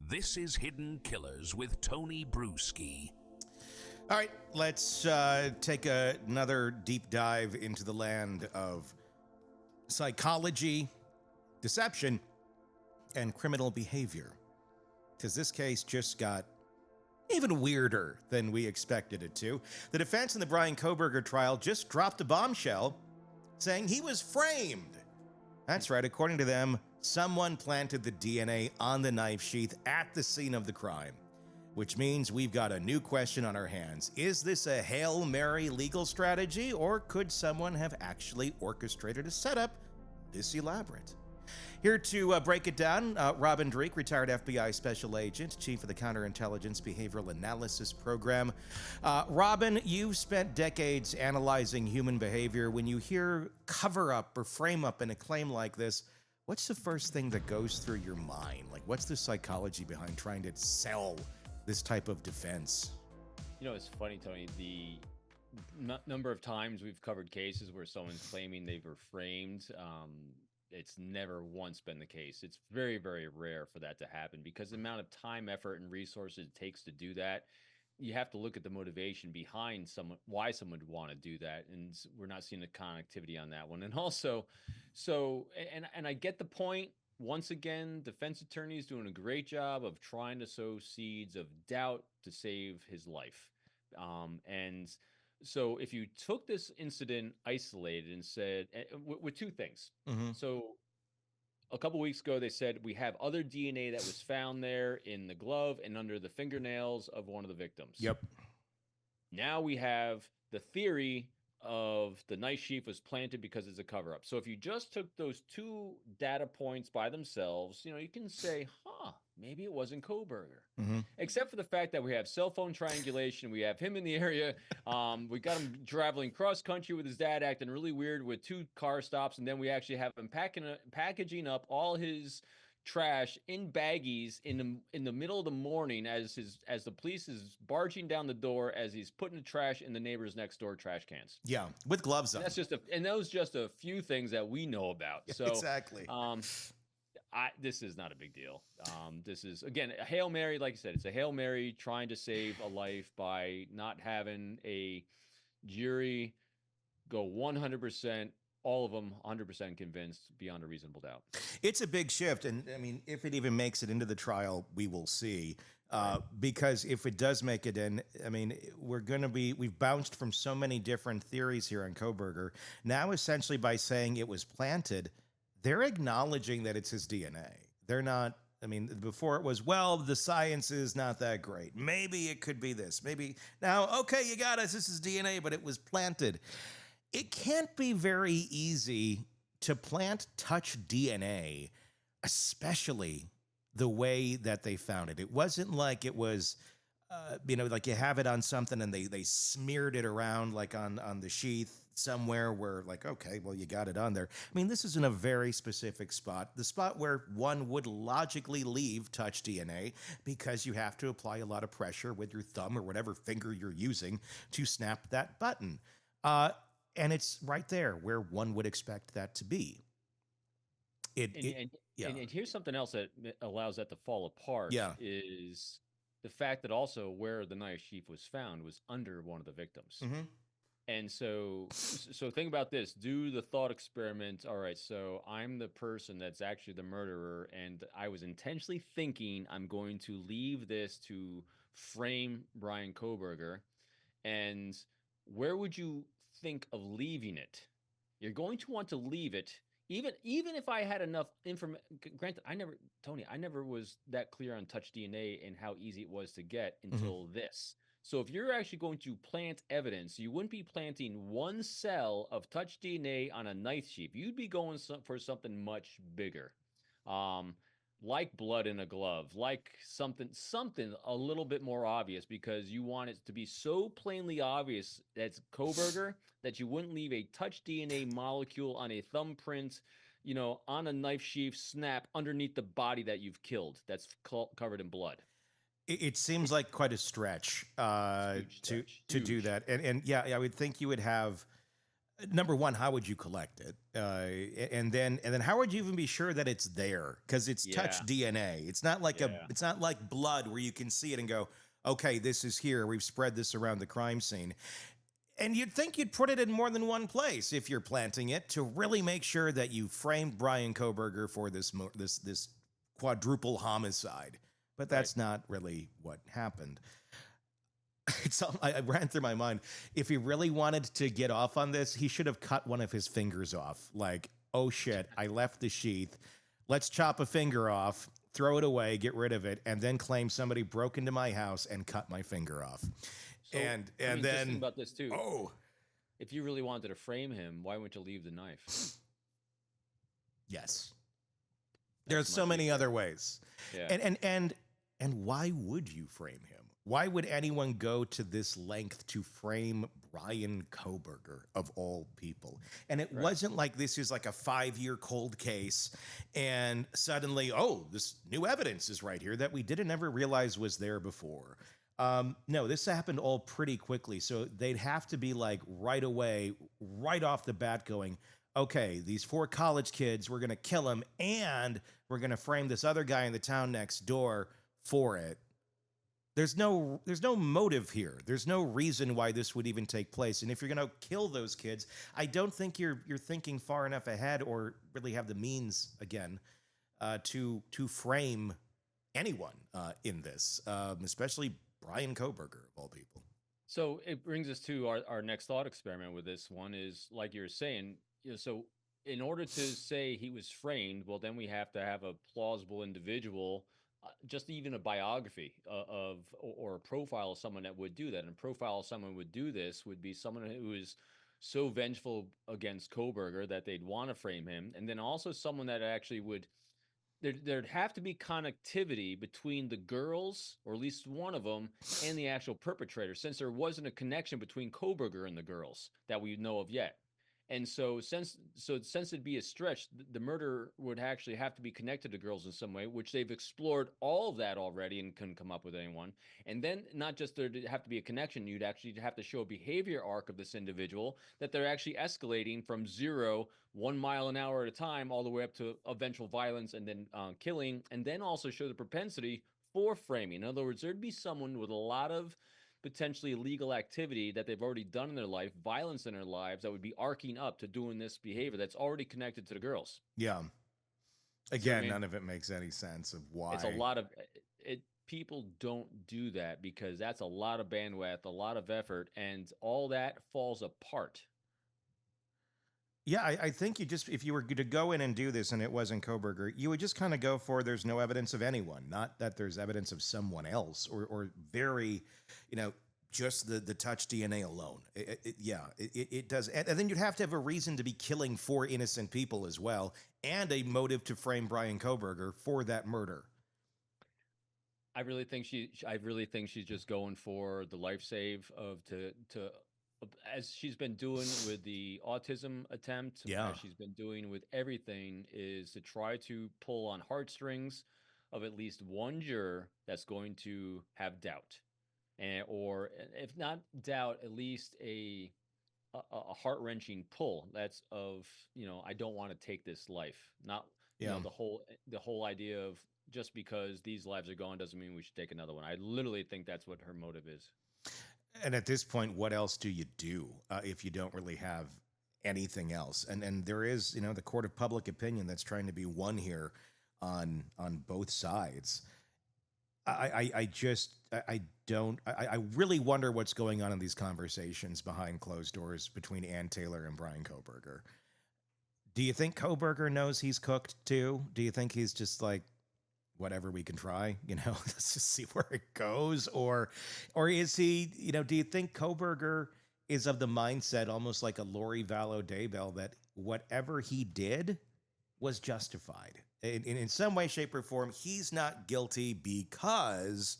This is Hidden Killers with Tony Bruschi. All right, let's take another deep dive into the land of psychology, deception, and criminal behavior. Because this case just got even weirder than we expected it to. The defense in the Bryan Kohberger trial just dropped a bombshell saying he was framed. That's right, according to them, someone planted the DNA on the knife sheath at the scene of the crime. Which means we've got a new question on our hands. Is this a Hail Mary legal strategy, or could someone have actually orchestrated a setup this elaborate? Here to break it down, Robin Dreeke, retired FBI special agent, chief of the Counterintelligence Behavioral Analysis Program. Robin, you've spent decades analyzing human behavior. When you hear cover up or frame up in a claim like this, what's the first thing that goes through your mind? Like, what's the psychology behind trying to sell this type of defense? You know, it's funny, Tony, the number of times we've covered cases where someone's claiming they were framed, it's never once been the case. It's very, very rare for that to happen because the amount of time, effort, and resources it takes to do that, you have to look at the motivation behind someone, why someone would want to do that. And we're not seeing the connectivity on that one. And also, and I get the point. Once again, defense attorney is doing a great job of trying to sow seeds of doubt to save his life. And so if you took this incident isolated and said, with two things. Mm-hmm. So a couple weeks ago, they said we have other DNA that was found there in the glove and under the fingernails of one of the victims. Yep. Now we have the theory of the knife sheath was planted because it's a cover-up. So if you just took those two data points by themselves, you know, you can say, maybe it wasn't Kohberger. Mm-hmm. Except for the fact that we have cell phone triangulation, we have him in the area, we got him traveling cross-country with his dad acting really weird with 2 car stops, and then we actually have him packaging up all his trash in baggies in the middle of the morning as the police is barging down the door as he's putting the trash in the neighbors next door trash cans. Yeah, with gloves on. That's just a few things that we know about. So exactly. This is not a big deal. This is, again, a Hail Mary. Like I said, it's a Hail Mary trying to save a life by not having a jury go 100%. All of them 100% convinced beyond a reasonable doubt. It's a big shift. And I mean, if it even makes it into the trial, we will see. Because if it does make it in, I mean, we've bounced from so many different theories here on Kohberger. Now, essentially, by saying it was planted, they're acknowledging that it's his DNA. They're not, I mean, before it was, well, the science is not that great. Maybe it could be this. Maybe now, okay, you got us. This is DNA, but it was planted. It can't be very easy to plant touch DNA, especially the way that they found it. It wasn't like it was, like you have it on something and they smeared it around like on the sheath somewhere where like, okay, well, you got it on there. I mean, this is in a very specific spot, the spot where one would logically leave touch DNA because you have to apply a lot of pressure with your thumb or whatever finger you're using to snap that button. And it's right there where one would expect that to be. And here's something else that allows that to fall apart. Yeah. Is the fact that also where the knife sheath was found was under one of the victims. Mm-hmm. And so think about this. Do the thought experiment. All right, so I'm the person that's actually the murderer, and I was intentionally thinking I'm going to leave this to frame Bryan Kohberger. And where would you think of leaving it? You're going to want to leave it, even if I had enough information. Granted, I never was that clear on touch DNA and how easy it was to get until this. So if you're actually going to plant evidence, you wouldn't be planting one cell of touch DNA on a knife sheath. You'd be going for something much bigger. Like blood in a glove, like something a little bit more obvious, because you want it to be so plainly obvious that's Kohberger that you wouldn't leave a touch DNA molecule on a thumbprint, on a knife sheath snap underneath the body that you've killed that's covered in blood. It seems like quite a stretch to do that. And yeah, I would think you would have Number one, how would you collect it? And then how would you even be sure that it's there? Because it's Yeah, touch DNA. It's not like yeah, it's not like blood where you can see it and go, okay, this is here. We've spread this around the crime scene. And you'd think you'd put it in more than one place if you're planting it to really make sure that you framed Bryan Kohberger for this quadruple homicide. But right. that's not really what happened. I ran through my mind. If he really wanted to get off on this, he should have cut one of his fingers off. Like, oh shit, I left the sheath. Let's chop a finger off, throw it away, get rid of it, and then claim somebody broke into my house and cut my finger off. So, And I mean, just think then about this too. oh If you really wanted to frame him, why wouldn't you leave the knife? yes, That's there's so much many easier. other ways. Yeah, And why would you frame him? Why would anyone go to this length to frame Bryan Kohberger of all people? And it right. wasn't like this is like a 5-year cold case and suddenly, oh, this new evidence is right here that we didn't ever realize was there before. No, this happened all pretty quickly. So they'd have to be like right away, right off the bat going, okay, these 4 college kids, we're going to kill them and we're going to frame this other guy in the town next door for it. There's no motive here. There's no reason why this would even take place. And if you're going to kill those kids, I don't think you're thinking far enough ahead or really have the means again to frame anyone in this, especially Bryan Kohberger of all people. So it brings us to our next thought experiment with this one is like you're saying, so in order to say he was framed, well, then we have to have a plausible individual, just even a biography of or a profile of someone that would do that. And a profile of someone would do this would be someone who is so vengeful against Kohberger that they'd want to frame him, and then also someone that actually would there'd have to be connectivity between the girls, or at least one of them, and the actual perpetrator, since there wasn't a connection between Kohberger and the girls that we know of yet. And so since it'd be a stretch, the murder would actually have to be connected to girls in some way, which they've explored all of that already and couldn't come up with anyone. And then not just there'd have to be a connection, you'd actually have to show a behavior arc of this individual that they're actually escalating from 0, 1 mile an hour at a time, all the way up to eventual violence and then killing, and then also show the propensity for framing. In other words, there'd be someone with a lot of potentially illegal activity that they've already done in their life, violence in their lives that would be arcing up to doing this behavior that's already connected to the girls. Yeah. See what I Again, mean? none of it makes any sense of why. It's a lot of it. People don't do that because that's a lot of bandwidth, a lot of effort, and all that falls apart. Yeah, I think you just, if you were to go in and do this and it wasn't Kohberger, you would just kind of go for there's no evidence of anyone, not that there's evidence of someone else or very, just the touch DNA alone. It does. And then you'd have to have a reason to be killing 4 innocent people as well and a motive to frame Bryan Kohberger for that murder. I really think she's just going for the life save of to as she's been doing with the autism attempt, Yeah. as she's been doing with everything, is to try to pull on heartstrings of at least one juror that's going to have doubt, and or if not doubt, at least a heart wrenching pull. That's of I don't want to take this life. Not Yeah. the whole idea of just because these lives are gone doesn't mean we should take another one. I literally think that's what her motive is. And at this point, what else do you do if you don't really have anything else? And there is, the court of public opinion that's trying to be won here on both sides. I really wonder what's going on in these conversations behind closed doors between Ann Taylor and Bryan Kohberger. Do you think Kohberger knows he's cooked too? Do you think he's just like, whatever we can try, let's just see where it goes? Or is he, do you think Kohberger is of the mindset, almost like a Lori Vallow Daybell, that whatever he did was justified in some way, shape, or form? He's not guilty because,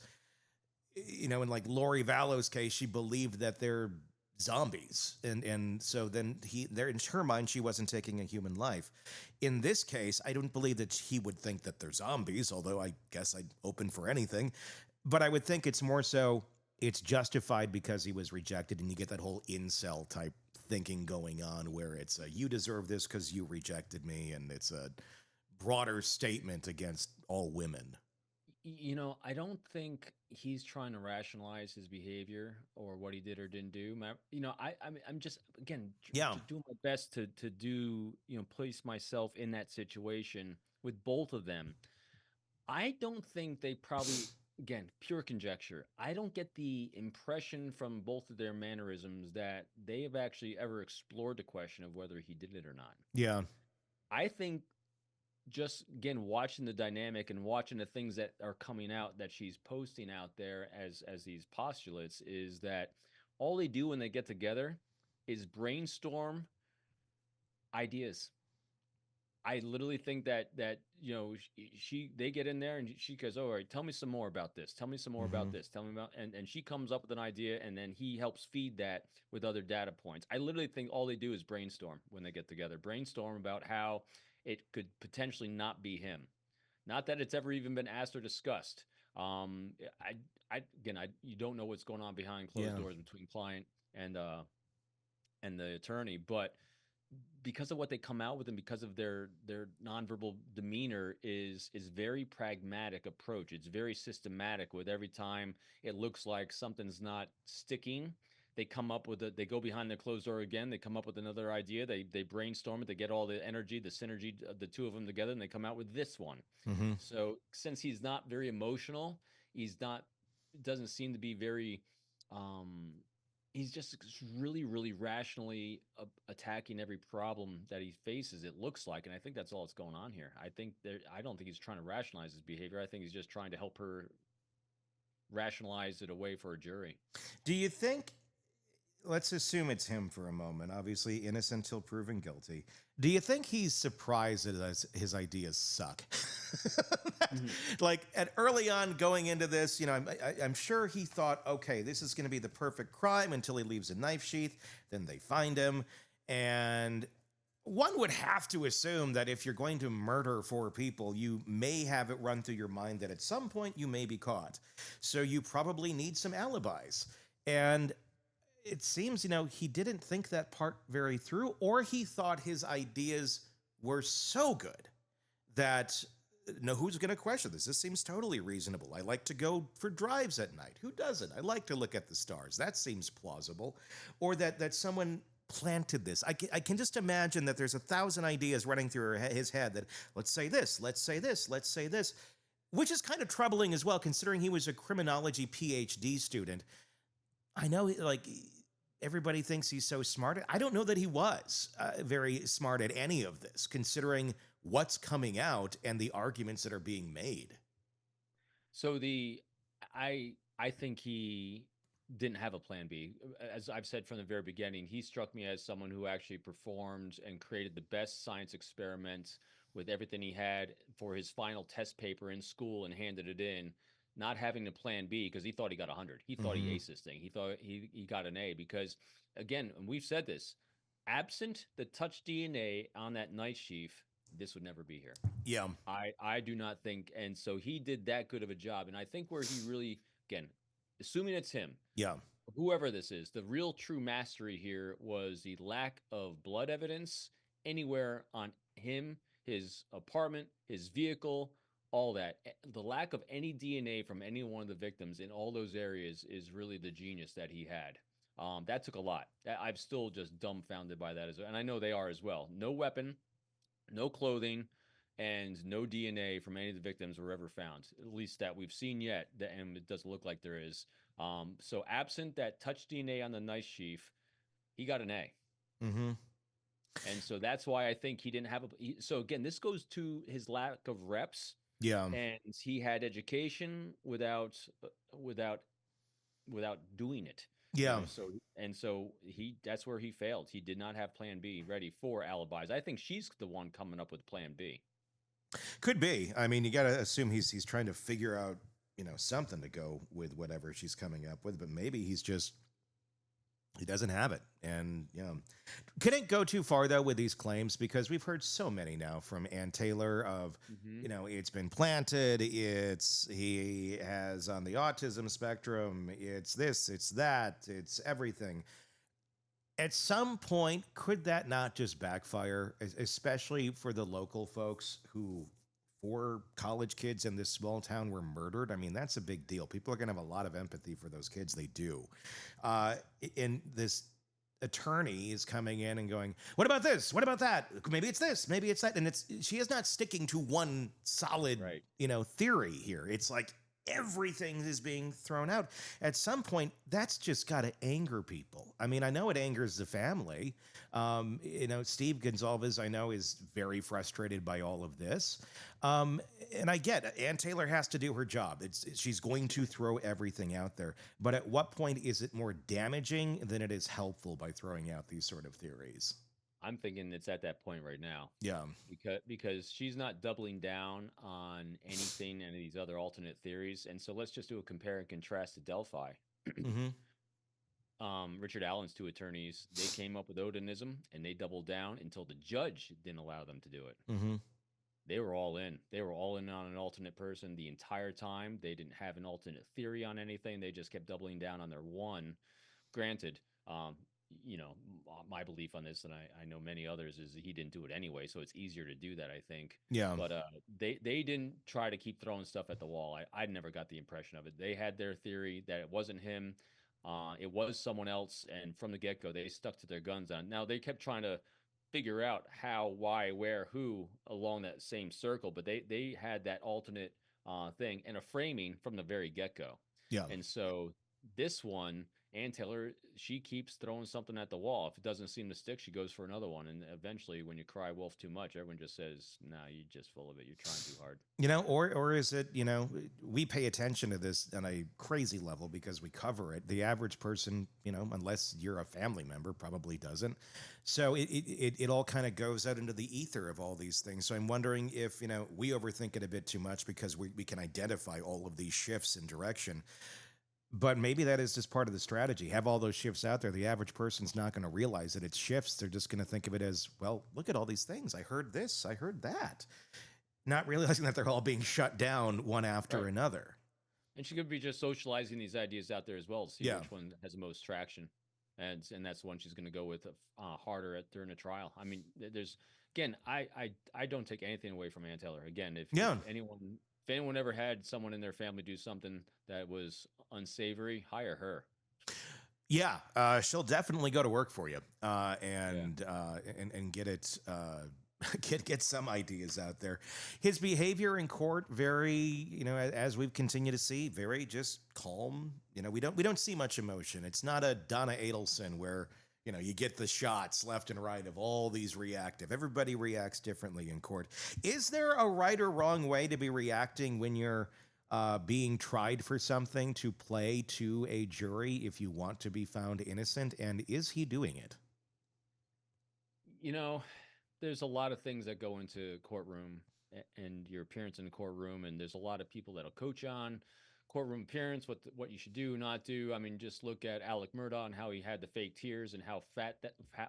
in like Lori Vallow's case, she believed that they're zombies, and so then there in her mind she wasn't taking a human life. In this case, I don't believe that he would think that they're zombies, although I guess I'd open for anything. But I would think it's more so it's justified because he was rejected, and you get that whole incel type thinking going on where it's you deserve this because you rejected me, and it's a broader statement against all women. I don't think he's trying to rationalize his behavior or what he did or didn't do. I'm just again Yeah. doing my best to do place myself in that situation with both of them. I don't think they probably, again, pure conjecture. I don't get the impression from both of their mannerisms that they have actually ever explored the question of whether he did it or not. Yeah. I think just again watching the dynamic and watching the things that are coming out that she's posting out there as these postulates is that all they do when they get together is brainstorm ideas. I literally think that they get in there and she goes, all right, tell me some more about this. Tell me some more Hmm. about this. Tell me about and she comes up with an idea and then he helps feed that with other data points. I literally think all they do is brainstorm when they get together. Brainstorm about how it could potentially not be him. Not that it's ever even been asked or discussed. I you don't know what's going on behind closed Yeah. doors between client and the attorney, but because of what they come out with and because of their nonverbal demeanor is very pragmatic approach. It's very systematic with every time it looks like something's not sticking. They come up with they go behind the closed door again. They come up with another idea. They brainstorm it. They get all the energy, the synergy, the two of them together, and they come out with this one. Hmm. So since he's not very emotional, he's not doesn't seem to be very um he's just really really rationally attacking every problem that he faces, it looks like, and I think that's all that's going on here. I don't think he's trying to rationalize his behavior. I think he's just trying to help her rationalize it away for a jury. Do you think, let's assume it's him for a moment, obviously innocent till proven guilty. Do you think he's surprised that his ideas suck? Mhm. Like at early on going into this, I'm sure he thought, okay, this is going to be the perfect crime until he leaves a knife sheath. Then they find him. And one would have to assume that if you're going to murder four people, you may have it run through your mind that at some point you may be caught. So you probably need some alibis. And it seems, he didn't think that part very through, or he thought his ideas were so good that no, who's going to question this? This seems totally reasonable. I like to go for drives at night. Who doesn't? I like to look at the stars. That seems plausible. Or that someone planted this. I can just imagine that there's 1,000 ideas running through his head that let's say this, let's say this, let's say this, which is kind of troubling as well, considering he was a criminology PhD student. I know, like, everybody thinks he's so smart. I don't know that he was very smart at any of this, considering what's coming out and the arguments that are being made. So I think he didn't have a plan B. As I've said from the very beginning, he struck me as someone who actually performed and created the best science experiment with everything he had for his final test paper in school and handed it in, not having a plan B because he thought he got 100. He thought he Hmm. aced this thing. He thought he got an A because, again, and we've said this, absent the touch DNA on that knife sheath, this would never be here. Yeah. I do not think, and so he did that good of a job. And I think where he really, again, assuming it's him, Yeah. whoever this is, the real true mastery here was the lack of blood evidence anywhere on him, his apartment, his vehicle, all that. The lack of any DNA from any one of the victims in all those areas is really the genius that he had. That took a lot. I'm still just dumbfounded by that as well. And I know they are as well. No weapon, no clothing, and no DNA from any of the victims were ever found, at least that we've seen yet. And it doesn't look like there is. So absent that touch DNA on the knife sheath, he got an A. Hmm. And so that's why I think he didn't have so again, this goes to his lack of reps, Yeah. and he had education without without doing it. Yeah. So he that's where he failed. He did not have plan B ready for alibis. I think she's the one coming up with plan B. Could be. I mean, you got to assume he's trying to figure out, something to go with whatever she's coming up with, but maybe he doesn't have it. And, couldn't go too far though with these claims because we've heard so many now from Ann Taylor of, Mm-hmm. it's been planted. He has on the autism spectrum. It's this, it's that, it's everything. At some point, could that not just backfire, especially for the local folks who 4 college kids in this small town were murdered? I mean, that's a big deal. People are going to have a lot of empathy for those kids. They do. Uh, and this attorney is coming in and going, "What about this? What about that? Maybe it's this. Maybe it's that." And she is not sticking to one solid, Right. theory here. It's like everything is being thrown out. At some point, that's just got to anger people. I mean, I know it angers the family. Steve Gonzalez, I know, is very frustrated by all of this. Um, and I get it. Ann Taylor has to do her job. She's going to throw everything out there. But at what point is it more damaging than it is helpful by throwing out these sort of theories? I'm thinking it's at that point right now Yeah. because she's not doubling down on anything, any of these other alternate theories. And so let's just do a compare and contrast to Delphi. Mm-hmm. Richard Allen's 2 attorneys, they came up with Odinism and they doubled down until the judge didn't allow them to do it. Mm-hmm. They were all in. They were all in on an alternate person the entire time. They didn't have an alternate theory on anything. They just kept doubling down on their one. Granted, um, my belief on this, and I know many others, is that he didn't do it anyway, so it's easier to do that, I think. Yeah. But they didn't try to keep throwing stuff at the wall. I never got the impression of it. They had their theory that it wasn't him, it was someone else, and from the get go, they stuck to their guns on. Now they kept trying to figure out how, why, where, who along that same circle, but they had that alternate thing and a framing from the very get go. Yeah. And so this one, Ann Taylor, she keeps throwing something at the wall. If it doesn't seem to stick, she goes for another one. And eventually, when you cry wolf too much, everyone just says, "Nah, you're just full of it. You're trying too hard." Or is it, we pay attention to this on a crazy level because we cover it. The average person, unless you're a family member, probably doesn't. So it all kind of goes out into the ether of all these things. So I'm wondering if, we overthink it a bit too much because we can identify all of these shifts in direction. But maybe that is just part of the strategy. Have all those shifts out there. The average person's not going to realize that it's shifts. They're just going to think of it as, well, look at all these things. I heard this. I heard that. Not realizing that they're all being shut down one after Right. another. And she could be just socializing these ideas out there as well to see Yeah. which one has the most traction, and that's the one she's going to go with harder during a trial. I mean, there's again, I don't take anything away from Ann Taylor. Again, Yeah. if anyone ever had someone in their family do something that was unsavory, hire her. Yeah. She'll definitely go to work for you Yeah. and get it. Get some ideas out there. His behavior in court, very, as we've continued to see, very just calm. We don't see much emotion. It's not a Donna Adelson where you get the shots left and right of all these reactive. Everybody reacts differently in court. Is there a right or wrong way to be reacting when you're being tried for something to play to a jury if you want to be found innocent? And is he doing it? There's a lot of things that go into courtroom and your appearance in the courtroom, and there's a lot of people that'll coach on courtroom appearance, what you should do, not do. I mean, just look at Alec Murdaugh and how he had the fake tears and how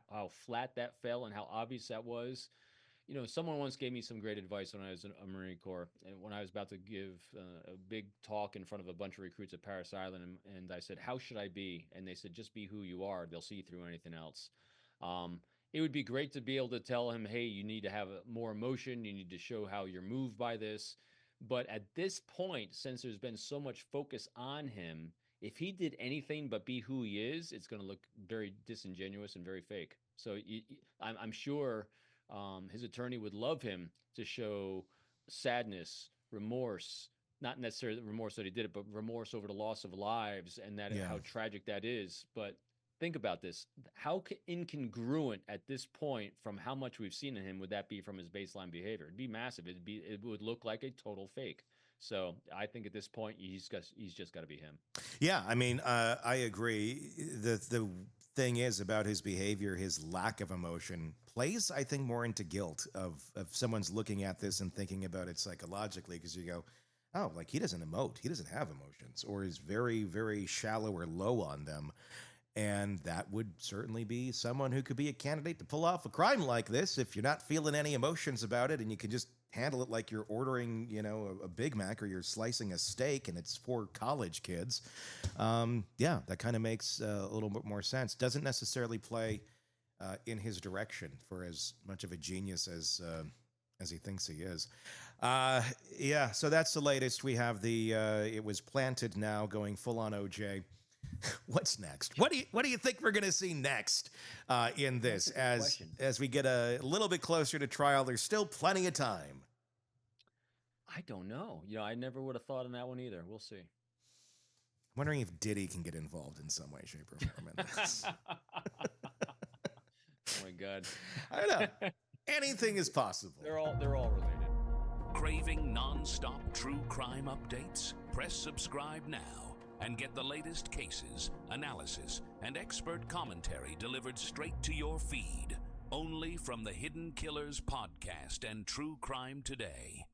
how flat that fell and how obvious that was. Someone once gave me some great advice when I was in a Marine Corps, and when I was about to give a big talk in front of a bunch of recruits at Paris Island, and I said, "How should I be?" And they said, "Just be who you are. They'll see through anything else." It would be great to be able to tell him, "Hey, you need to have more emotion. You need to show how you're moved by this." But at this point, since there's been so much focus on him, if he did anything but be who he is, it's going to look very disingenuous and very fake. So I'm sure his attorney would love him to show sadness, remorse, not necessarily remorse that he did it, but remorse over the loss of lives and that Yeah. how tragic that is. But think about this. How incongruent at this point from how much we've seen in him would that be from his baseline behavior? It'd be massive. It would look like a total fake. So I think at this point he's just got to be him. Yeah, I mean, I agree. The thing is about his behavior, his lack of emotion plays, I think, more into guilt of someone's looking at this and thinking about it psychologically because you go, oh, like he doesn't emote, he doesn't have emotions, or is very, very shallow or low on them. And that would certainly be someone who could be a candidate to pull off a crime like this if you're not feeling any emotions about it and you can just handle it like you're ordering, a Big Mac, or you're slicing a steak and it's for college kids. Yeah, that kind of makes a little bit more sense. Doesn't necessarily play in his direction for as much of a genius as he thinks he is. Yeah, so that's the latest. We have the it was planted now, going full on OJ. What's next? What do you think we're going to see next in this as we get a little bit closer to trial? There's still plenty of time. I don't know. I never would have thought on that one either. We'll see. Wondering if Diddy can get involved in some way, shape, or form in this. Oh my God. I don't know. Anything is possible. They're all related. Craving non-stop true crime updates? Press subscribe now and get the latest cases, analysis, and expert commentary delivered straight to your feed. Only from the Hidden Killers podcast and True Crime Today.